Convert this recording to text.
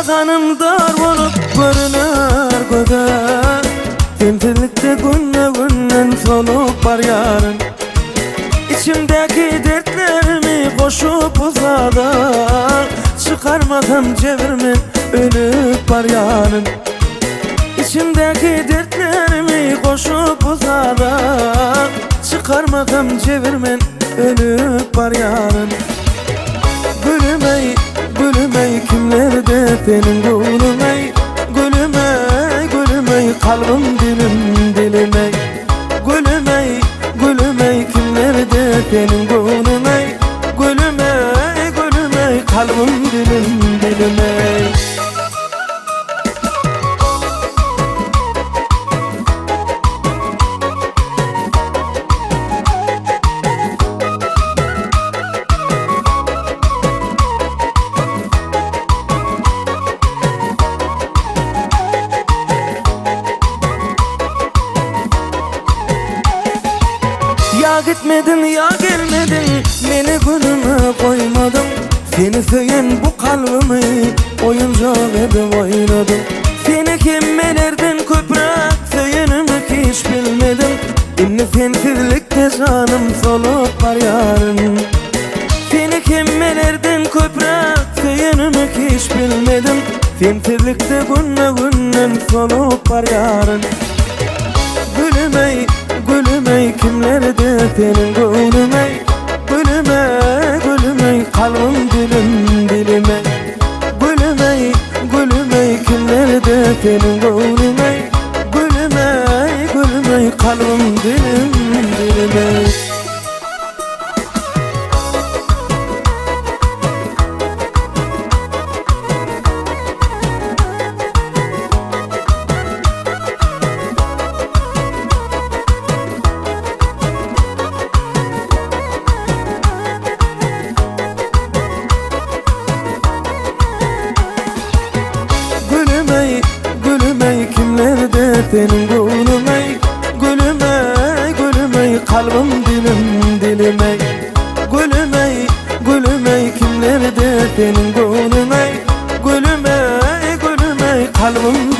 Daganım dar olup görünür göze, temizlikte günden solup var yarın. İçimdeki dertlerimi koşup uzada, çıkarmadan çevirmen ölüp var yarın. İçimdeki dertlerimi koşup uzada, çıkarmadan çevirmen ölüp var yarın. Gülüm ey, gülüm ey, kimlerde senin gülüm ey, gülüm ey, gülüm ey, kalbim dilim dilim ey. Gülüm ey, gülüm ey, kimlerde senin gülüm ey, gülüm ey, gülüm ey, kalbim dilim dilim ey. Ya gitmedin ya gelmedin, beni günüme koymadın. Seni söyleyen bu kalbimi oyuncak edip oynadım. Seni kimmelerden köprek söylenimi hiç bilmedim. Şimdi sensizlikte canım solup var yarın. Seni kimmelerden köprek söylenimi hiç bilmedim. Sensizlikte günden solup var yarın. Gülüm ey, gülüm ey, kimlerde senin gülüm ey, gülüm ey, gülüm ey, kalbim dilim dilim ey. Gülüm ey, gülüm ey, kimlerde senin gülüm ey, gülüm ey, gülüm ey, kalbim dilim dilim ey. Kimlerde senin gülüm ey, gülüm ey, gülüm ey, kalbim dilim dilim ey. Gülüm ey, gülüm ey, kimlerde senin gülüm ey, gülüm ey, gülüm ey, kalbim